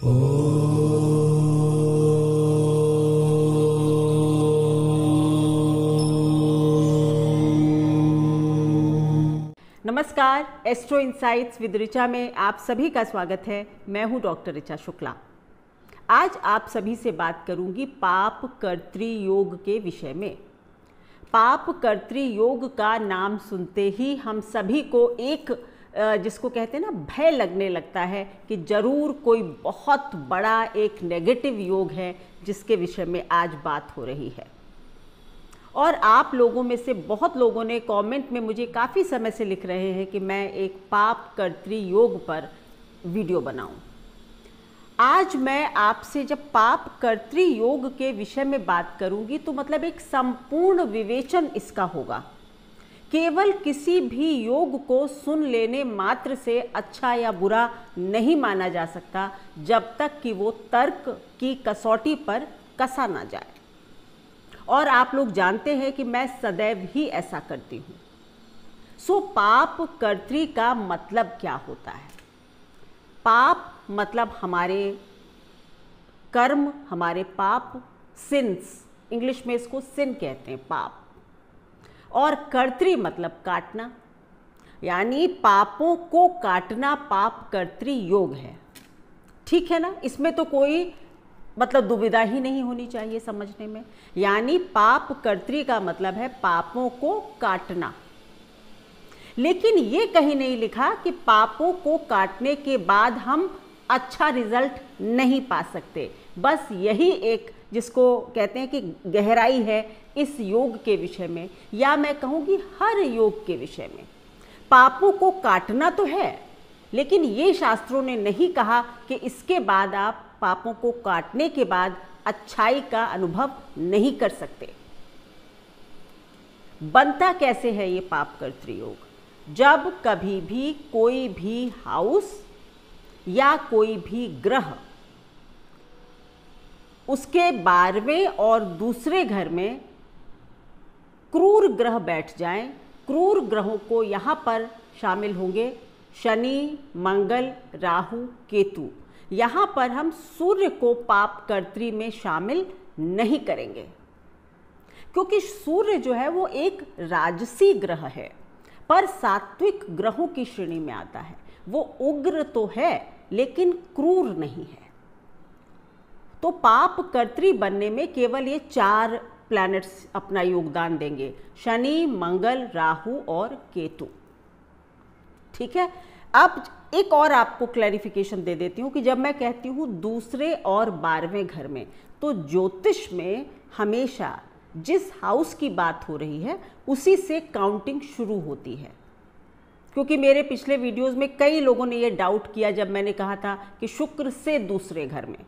नमस्कार, astro insights with Richa में आप सभी का स्वागत है। मैं हूं डॉक्टर ऋचा शुक्ला। आज आप सभी से बात करूंगी पाप कर्तृ योग के विषय में। पाप कर्तृ योग का नाम सुनते ही हम सभी को एक जिसको कहते हैं ना भय लगने लगता है कि जरूर कोई बहुत बड़ा एक नेगेटिव योग है जिसके विषय में आज बात हो रही है। और आप लोगों में से बहुत लोगों ने कमेंट में मुझे काफ़ी समय से लिख रहे हैं कि मैं एक पाप कर्तृ योग पर वीडियो बनाऊं। आज मैं आपसे जब पाप कर्तृ योग के विषय में बात करूंगी तो मतलब एक संपूर्ण विवेचन इसका होगा। केवल किसी भी योग को सुन लेने मात्र से अच्छा या बुरा नहीं माना जा सकता जब तक कि वो तर्क की कसौटी पर कसा ना जाए। और आप लोग जानते हैं कि मैं सदैव ही ऐसा करती हूँ। सो पाप कर्तृ का मतलब क्या होता है? पाप मतलब हमारे कर्म, हमारे पाप, सिंस, इंग्लिश में इसको सिन कहते हैं, पाप। और कर्तृ मतलब काटना, यानी पापों को काटना पाप कर्तृ योग है। ठीक है ना? इसमें तो कोई मतलब दुविधा ही नहीं होनी चाहिए समझने में। यानी पाप कर्तृ का मतलब है पापों को काटना। लेकिन ये कहीं नहीं लिखा कि पापों को काटने के बाद हम अच्छा रिजल्ट नहीं पा सकते। बस यही एक जिसको कहते हैं कि गहराई है इस योग के विषय में, या मैं कहूँगी हर योग के विषय में। पापों को काटना तो है, लेकिन ये शास्त्रों ने नहीं कहा कि इसके बाद आप पापों को काटने के बाद अच्छाई का अनुभव नहीं कर सकते। बनता कैसे है ये पाप कर्तृ योग? जब कभी भी कोई भी हाउस या कोई भी ग्रह उसके 12वें और दूसरे घर में क्रूर ग्रह बैठ जाएं। क्रूर ग्रहों को यहाँ पर शामिल होंगे शनि, मंगल, राहु, केतु। यहाँ पर हम सूर्य को पाप कर्तृ में शामिल नहीं करेंगे, क्योंकि सूर्य जो है वो एक राजसी ग्रह है, पर सात्विक ग्रहों की श्रेणी में आता है। वो उग्र तो है लेकिन क्रूर नहीं है। तो पाप कर्तृ बनने में केवल ये 4 प्लैनेट्स अपना योगदान देंगे, शनि, मंगल, राहु और केतु। ठीक है। अब एक और आपको क्लैरिफिकेशन दे देती हूँ कि जब मैं कहती हूँ दूसरे और 12वें घर में, तो ज्योतिष में हमेशा जिस हाउस की बात हो रही है उसी से काउंटिंग शुरू होती है। क्योंकि मेरे पिछले वीडियोस में कई लोगों ने ये डाउट किया जब मैंने कहा था कि शुक्र से दूसरे घर में,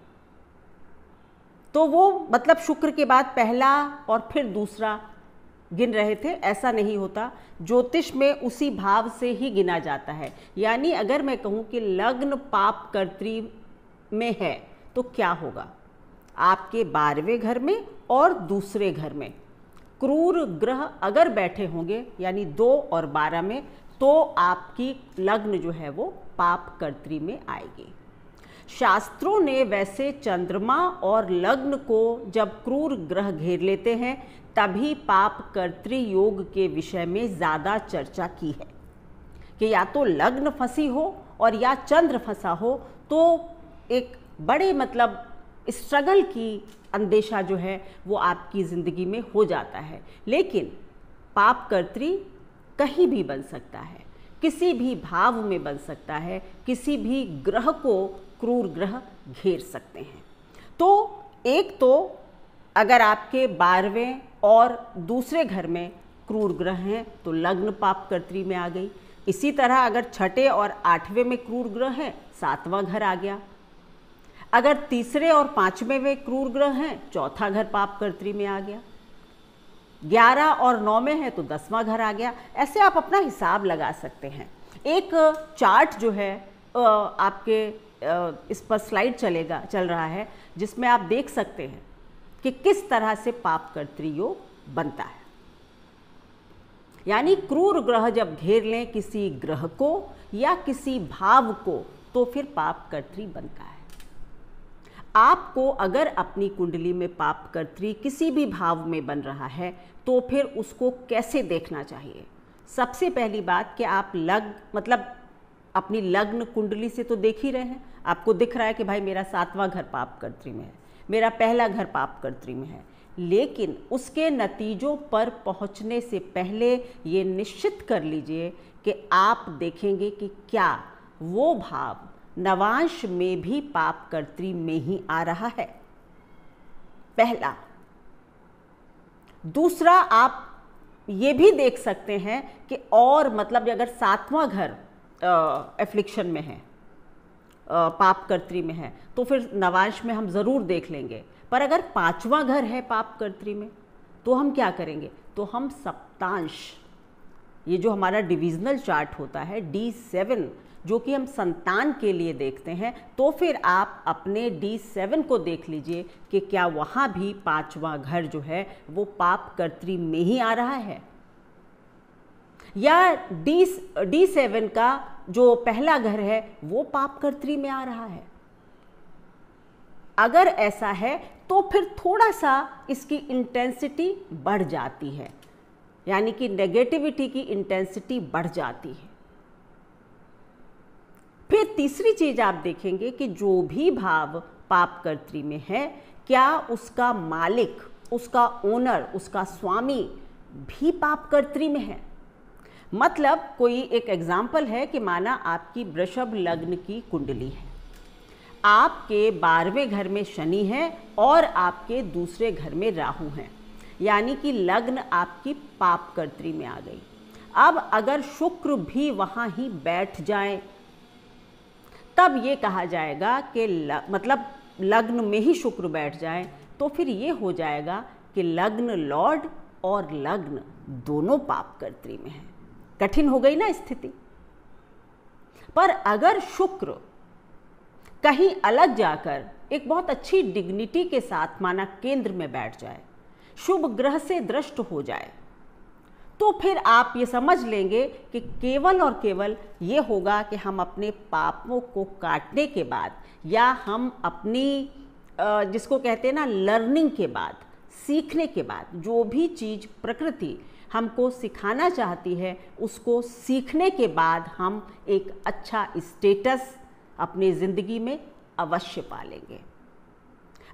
तो वो मतलब शुक्र के बाद पहला और फिर दूसरा गिन रहे थे। ऐसा नहीं होता। ज्योतिष में उसी भाव से ही गिना जाता है। यानी अगर मैं कहूँ कि लग्न पाप कर्तृ में है तो क्या होगा? आपके 12वें घर में और दूसरे घर में क्रूर ग्रह अगर बैठे होंगे, यानी 2 और 12 में, तो आपकी लग्न जो है वो पाप कर्तृ में आएगी। शास्त्रों ने वैसे चंद्रमा और लग्न को जब क्रूर ग्रह घेर लेते हैं तभी पाप कर्तृ योग के विषय में ज़्यादा चर्चा की है कि या तो लग्न फंसी हो और या चंद्र फंसा हो, तो एक बड़े मतलब स्ट्रगल की अंदेशा जो है वो आपकी ज़िंदगी में हो जाता है। लेकिन पाप कर्तृ कहीं भी बन सकता है, किसी भी भाव में बन सकता है, किसी भी ग्रह को क्रूर ग्रह घेर सकते हैं। तो एक तो अगर आपके 12वें और दूसरे घर में क्रूर ग्रह हैं तो लग्न पाप कर्तृ में आ गई। इसी तरह अगर 6ठे और 8वें में क्रूर ग्रह है, 7वां घर आ गया। अगर तीसरे और 5वें में क्रूर ग्रह हैं, 4था घर पाप कर्तृ में आ गया। 11 और 9 में है तो 10वां घर आ गया। ऐसे आप अपना हिसाब लगा सकते हैं। एक चार्ट जो है आपके इस पर स्लाइड चल रहा है, जिसमें आप देख सकते हैं कि किस तरह से पाप कर्तृ योग बनता है। यानी क्रूर ग्रह जब घेर लें किसी ग्रह को या किसी भाव को तो फिर पाप कर्तृ बनता है। आपको अगर अपनी कुंडली में पाप कर्त्री किसी भी भाव में बन रहा है तो फिर उसको कैसे देखना चाहिए? सबसे पहली बात कि आप अपनी लग्न कुंडली से तो देख ही रहे हैं, आपको दिख रहा है कि भाई मेरा 7वां घर पाप कर्त्री में है, मेरा पहला घर पाप कर्त्री में है। लेकिन उसके नतीजों पर पहुंचने से पहले ये निश्चित कर लीजिए कि आप देखेंगे कि क्या वो भाव नवांश में भी पाप कर्त्री में ही आ रहा है, पहला। दूसरा, आप ये भी देख सकते हैं कि और अगर 7वां घर एफ्लिक्शन में है, पाप कर्त्री में है, तो फिर नवांश में हम ज़रूर देख लेंगे। पर अगर 5वां घर है पाप कर्त्री में तो हम क्या करेंगे? तो हम सप्तांश, ये जो हमारा डिविजनल चार्ट होता है D7, जो कि हम संतान के लिए देखते हैं, तो फिर आप अपने D7 को देख लीजिए कि क्या वहाँ भी 5वां घर जो है वो पाप कर्त्री में ही आ रहा है, या D7 का जो पहला घर है वो पाप कर्त्री में आ रहा है। अगर ऐसा है तो फिर थोड़ा सा इसकी इंटेंसिटी बढ़ जाती है, यानी कि नेगेटिविटी की इंटेंसिटी बढ़ जाती है। फिर तीसरी चीज आप देखेंगे कि जो भी भाव पाप कर्त्री में है, क्या उसका मालिक, उसका ओनर, उसका स्वामी भी पाप कर्त्री में है। मतलब कोई एक एग्जाम्पल है कि माना आपकी वृषभ लग्न की कुंडली है, आपके 12वें घर में शनि है और आपके दूसरे घर में राहु है, यानी कि लग्न आपकी पाप कर्त्री में आ गई। अब अगर शुक्र भी वहाँ ही बैठ जाए तब ये कहा जाएगा कि लग्न में ही शुक्र बैठ जाए तो फिर ये हो जाएगा कि लग्न लॉर्ड और लग्न दोनों पाप कर्त्री में है। कठिन हो गई ना स्थिति। पर अगर शुक्र कहीं अलग जाकर एक बहुत अच्छी डिग्निटी के साथ माना केंद्र में बैठ जाए, शुभ ग्रह से दृष्ट हो जाए, तो फिर आप ये समझ लेंगे कि केवल और केवल ये होगा कि हम अपने पापों को काटने के बाद, या हम अपनी जिसको कहते हैं ना लर्निंग के बाद, सीखने के बाद, जो भी चीज़ प्रकृति हमको सिखाना चाहती है उसको सीखने के बाद हम एक अच्छा स्टेटस अपनी ज़िंदगी में अवश्य पालेंगे।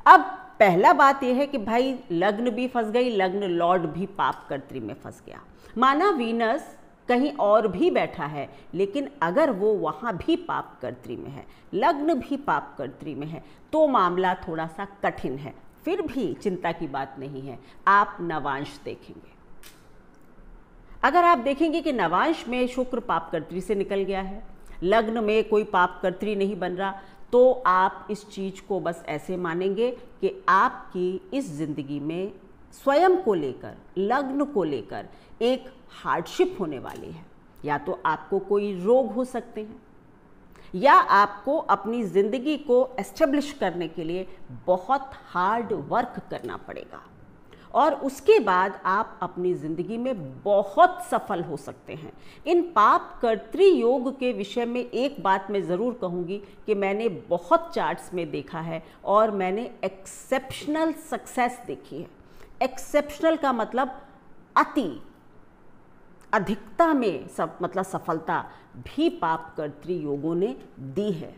अब पहला बात यह है कि भाई लग्न भी फंस गई, लग्न लॉर्ड भी पाप कर्त्री में फंस गया। माना वीनस कहीं और भी बैठा है, लेकिन अगर वो वहाँ भी पाप कर्त्री में है, लग्न भी पाप कर्त्री में है, तो मामला थोड़ा सा कठिन है। फिर भी चिंता की बात नहीं है, आप नवांश देखेंगे। अगर आप देखेंगे कि नवांश में शुक्र पाप कर्त्री से निकल गया है, लग्न में कोई पाप कर्त्री नहीं बन रहा, तो आप इस चीज़ को बस ऐसे मानेंगे कि आपकी इस ज़िंदगी में स्वयं को लेकर, लग्न को लेकर एक हार्डशिप होने वाली है। या तो आपको कोई रोग हो सकते हैं, या आपको अपनी ज़िंदगी को एस्टेब्लिश करने के लिए बहुत हार्ड वर्क करना पड़ेगा, और उसके बाद आप अपनी ज़िंदगी में बहुत सफल हो सकते हैं। इन पाप कर्त्री योग के विषय में एक बात मैं ज़रूर कहूँगी कि मैंने बहुत चार्ट्स में देखा है और मैंने एक्सेप्शनल सक्सेस देखी है। एक्सेप्शनल का मतलब अति, अधिकता में सफलता भी पाप कर्त्री योगों ने दी है।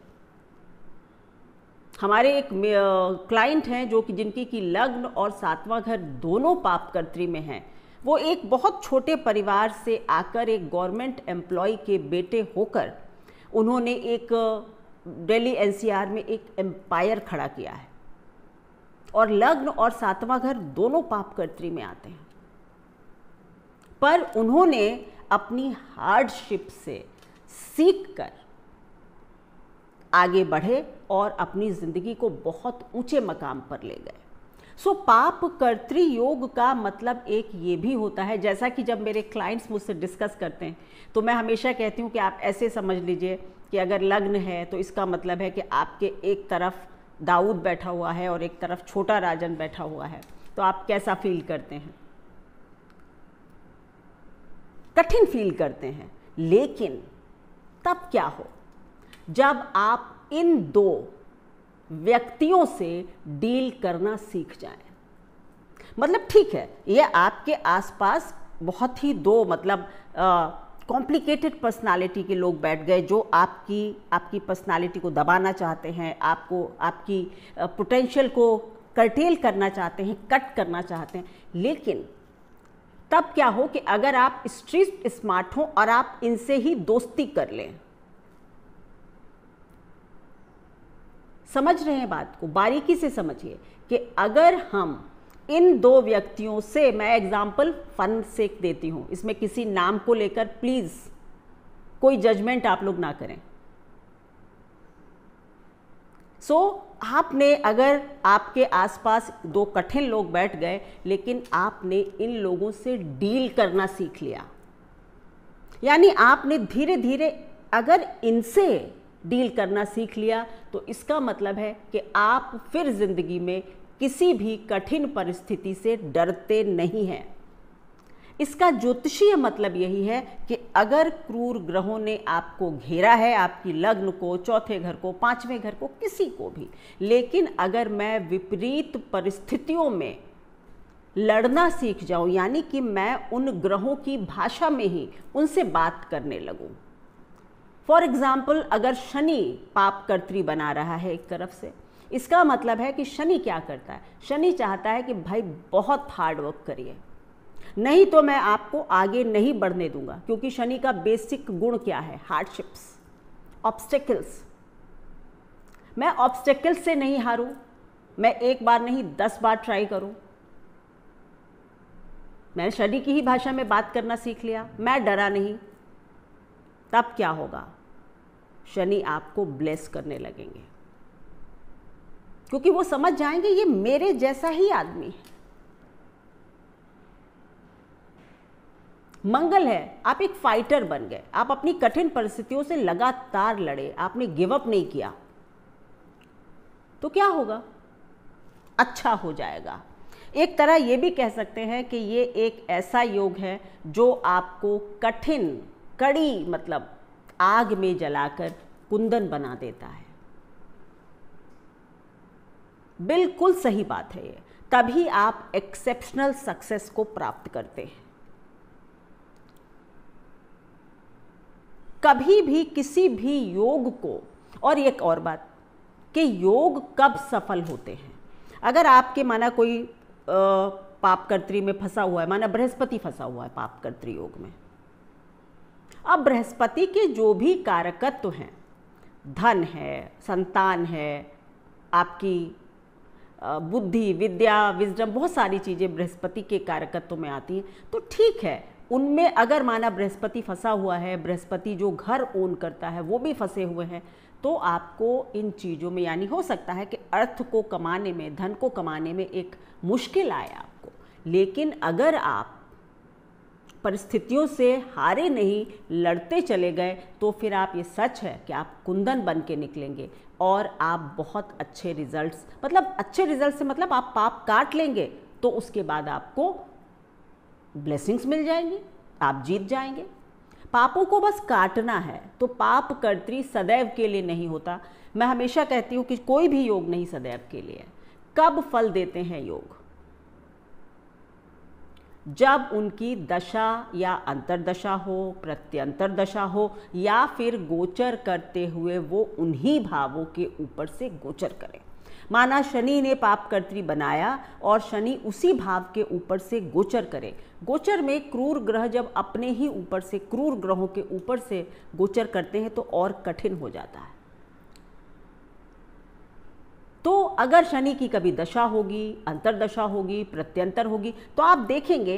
हमारे एक क्लाइंट हैं जो कि जिनकी की लग्न और 7वां घर दोनों पाप कर्त्री में हैं। वो एक बहुत छोटे परिवार से आकर एक गवर्नमेंट एम्प्लॉय के बेटे होकर उन्होंने एक दिल्ली NCR में एक एम्पायर खड़ा किया है, और लग्न और 7वां घर दोनों पाप कर्त्री में आते हैं। पर उन्होंने अपनी हार्डशिप से सीख कर आगे बढ़े और अपनी ज़िंदगी को बहुत ऊंचे मकाम पर ले गए। सो पाप कर्त्री योग का मतलब एक ये भी होता है, जैसा कि जब मेरे क्लाइंट्स मुझसे डिस्कस करते हैं तो मैं हमेशा कहती हूँ कि आप ऐसे समझ लीजिए कि अगर लग्न है तो इसका मतलब है कि आपके एक तरफ दाऊद बैठा हुआ है और एक तरफ छोटा राजन बैठा हुआ है, तो आप कैसा फील करते हैं? कठिन फील करते हैं। लेकिन तब क्या हो जब आप इन दो व्यक्तियों से डील करना सीख जाएं। मतलब ठीक है, ये आपके आसपास बहुत ही दो मतलब कॉम्प्लिकेटेड पर्सनालिटी के लोग बैठ गए जो आपकी पर्सनालिटी को दबाना चाहते हैं, आपकी पोटेंशियल को कर्टेल करना चाहते हैं, कट करना चाहते हैं। लेकिन तब क्या हो कि अगर आप स्ट्रीट स्मार्ट हो और आप इनसे ही दोस्ती कर लें। समझ रहे हैं बात को, बारीकी से समझिए कि अगर हम इन दो व्यक्तियों से, मैं एग्जाम्पल फन से देती हूं, इसमें किसी नाम को लेकर प्लीज कोई जजमेंट आप लोग ना करें। आपने, अगर आपके आसपास दो कठिन लोग बैठ गए लेकिन आपने इन लोगों से डील करना सीख लिया, यानी आपने धीरे धीरे अगर इनसे डील करना सीख लिया, तो इसका मतलब है कि आप फिर जिंदगी में किसी भी कठिन परिस्थिति से डरते नहीं हैं। इसका ज्योतिषीय मतलब यही है कि अगर क्रूर ग्रहों ने आपको घेरा है, आपकी लग्न को, चौथे घर को, पांचवें घर को, किसी को भी, लेकिन अगर मैं विपरीत परिस्थितियों में लड़ना सीख जाऊं, यानी कि मैं उन ग्रहों की भाषा में ही उनसे बात करने लगूं। फॉर एग्जाम्पल, अगर शनि पाप कर्त्री बना रहा है एक तरफ से, इसका मतलब है कि शनि क्या करता है, शनि चाहता है कि भाई बहुत हार्ड वर्क करिए, नहीं तो मैं आपको आगे नहीं बढ़ने दूंगा। क्योंकि शनि का बेसिक गुण क्या है, हार्डशिप्स, ऑब्स्टेकल्स। मैं ऑब्स्टेकल्स से नहीं हारूं, मैं एक बार नहीं 10 बार ट्राई करूं। मैंने शनि की ही भाषा में बात करना सीख लिया, मैं डरा नहीं। तब क्या होगा, शनि आपको ब्लेस करने लगेंगे, क्योंकि वो समझ जाएंगे ये मेरे जैसा ही आदमी है। मंगल है, आप एक फाइटर बन गए, आप अपनी कठिन परिस्थितियों से लगातार लड़े, आपने गिव अप नहीं किया, तो क्या होगा, अच्छा हो जाएगा। एक तरह ये भी कह सकते हैं कि ये एक ऐसा योग है जो आपको कठिन, कड़ी मतलब आग में जलाकर कुंदन बना देता है। बिल्कुल सही बात है ये, तभी आप एक्सेप्शनल सक्सेस को प्राप्त करते हैं। कभी भी किसी भी योग को, और एक और बात कि योग कब सफल होते हैं, अगर आपके माना कोई पापकर्त्री में फंसा हुआ है, माना बृहस्पति फंसा हुआ है पापकर्त्री योग में, अब बृहस्पति के जो भी कारकत्व हैं, धन है, संतान है, आपकी बुद्धि, विद्या, विजडम, बहुत सारी चीज़ें बृहस्पति के कारकत्व में आती हैं, तो ठीक है, उनमें अगर माना बृहस्पति फंसा हुआ है, बृहस्पति जो घर ओन करता है वो भी फंसे हुए हैं, तो आपको इन चीज़ों में, यानी हो सकता है कि अर्थ को कमाने में, धन को कमाने में एक मुश्किल आए आपको। लेकिन अगर आप परिस्थितियों से हारे नहीं, लड़ते चले गए, तो फिर आप, ये सच है कि आप कुंदन बन के निकलेंगे और आप बहुत अच्छे रिजल्ट्स, मतलब अच्छे रिजल्ट से मतलब आप पाप काट लेंगे, तो उसके बाद आपको ब्लेसिंग्स मिल जाएंगी, आप जीत जाएंगे। पापों को बस काटना है। तो पाप कर्त्री सदैव के लिए नहीं होता। मैं हमेशा कहती हूँ कि कोई भी योग नहीं सदैव के लिए। कब फल देते हैं योग, जब उनकी दशा या अंतर्दशा हो, प्रत्यंतर दशा हो, या फिर गोचर करते हुए वो उन्हीं भावों के ऊपर से गोचर करें। माना शनि ने पापकर्त्री बनाया और शनि उसी भाव के ऊपर से गोचर करे। गोचर में क्रूर ग्रह जब अपने ही ऊपर से, क्रूर ग्रहों के ऊपर से गोचर करते हैं तो और कठिन हो जाता है। तो अगर शनि की कभी दशा होगी, अंतर्दशा होगी, प्रत्यंतर होगी, तो आप देखेंगे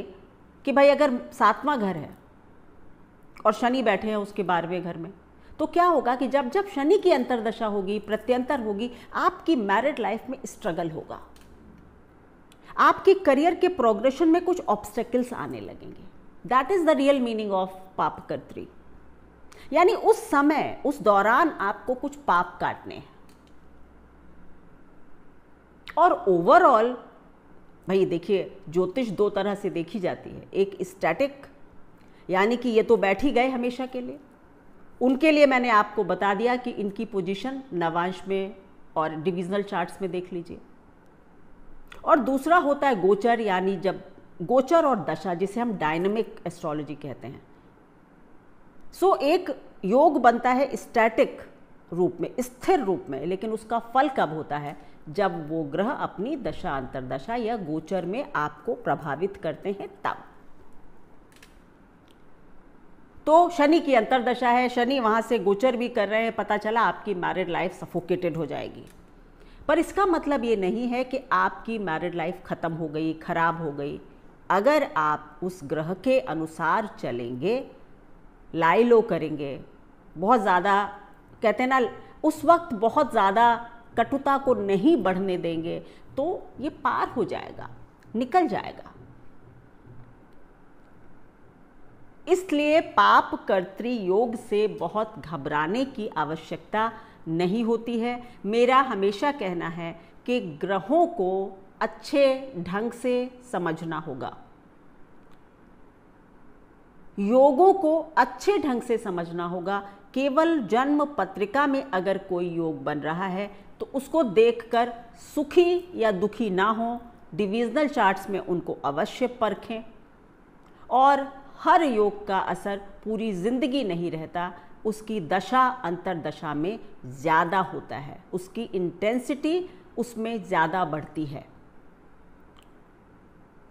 कि भाई अगर 7वां घर है और शनि बैठे हैं उसके 12वें घर में, तो क्या होगा कि जब जब शनि की अंतर्दशा होगी, प्रत्यंतर होगी, आपकी मैरिड लाइफ में स्ट्रगल होगा, आपके करियर के प्रोग्रेशन में कुछ ऑब्स्टेकल्स आने लगेंगे। That is the real meaning of पापकर्त्री। यानी उस समय, उस दौरान आपको कुछ पाप काटने हैं। और ओवरऑल भाई देखिए, ज्योतिष दो तरह से देखी जाती है। एक स्टैटिक, यानी कि ये तो बैठ ही गए हमेशा के लिए, उनके लिए मैंने आपको बता दिया कि इनकी पोजीशन नवांश में और डिविजनल चार्ट्स में देख लीजिए। और दूसरा होता है गोचर, यानी जब गोचर और दशा, जिसे हम डायनामिक एस्ट्रोलॉजी कहते हैं। सो एक योग बनता है स्टैटिक रूप में, स्थिर रूप में, लेकिन उसका फल कब होता है? जब वो ग्रह अपनी दशा अंतर्दशा या गोचर में आपको प्रभावित करते हैं तब। तो शनि की अंतर्दशा है, शनि वहां से गोचर भी कर रहे हैं, पता चला आपकी मैरिड लाइफ सफोकेटेड हो जाएगी। पर इसका मतलब ये नहीं है कि आपकी मैरिड लाइफ खत्म हो गई, खराब हो गई। अगर आप उस ग्रह के अनुसार चलेंगे, लाई लो करेंगे, बहुत ज़्यादा कहते हैं ना, उस वक्त बहुत ज़्यादा कटुता को नहीं बढ़ने देंगे, तो ये पार हो जाएगा, निकल जाएगा। इसलिए पाप कर्तृ योग से बहुत घबराने की आवश्यकता नहीं होती है। मेरा हमेशा कहना है कि ग्रहों को अच्छे ढंग से समझना होगा, योगों को अच्छे ढंग से समझना होगा। केवल जन्म पत्रिका में अगर कोई योग बन रहा है तो उसको देखकर सुखी या दुखी ना हो, डिविजनल चार्ट्स में उनको अवश्य परखें। और हर योग का असर पूरी जिंदगी नहीं रहता, उसकी दशा अंतर्दशा में ज़्यादा होता है, उसकी इंटेंसिटी उसमें ज़्यादा बढ़ती है।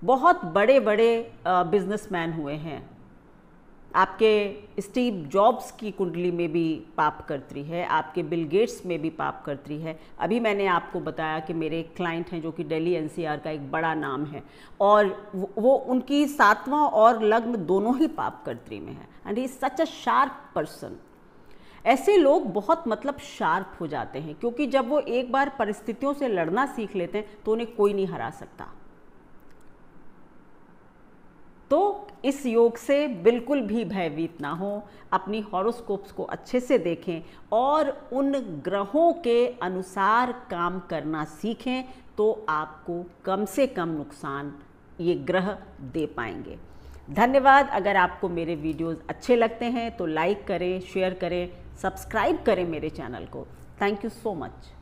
बहुत बड़े बड़े बिजनेसमैन हुए हैं, आपके स्टीव जॉब्स की कुंडली में भी पाप कर्त्री है, आपके बिल गेट्स में भी पाप कर्त्री है। अभी मैंने आपको बताया कि मेरे एक क्लाइंट हैं जो कि दिल्ली एनसीआर का एक बड़ा नाम है, और वो उनकी 7वां और लग्न दोनों ही पाप कर्त्री में है। And he is such a sharp person. ऐसे लोग बहुत मतलब शार्प हो जाते हैं, क्योंकि जब वो एक बार परिस्थितियों से लड़ना सीख लेते हैं तो उन्हें कोई नहीं हरा सकता। तो इस योग से बिल्कुल भी भयभीत ना हो, अपनी हॉरोस्कोप्स को अच्छे से देखें और उन ग्रहों के अनुसार काम करना सीखें, तो आपको कम से कम नुकसान ये ग्रह दे पाएंगे। धन्यवाद। अगर आपको मेरे वीडियोस अच्छे लगते हैं तो लाइक करें, शेयर करें, सब्सक्राइब करें मेरे चैनल को। Thank you so much.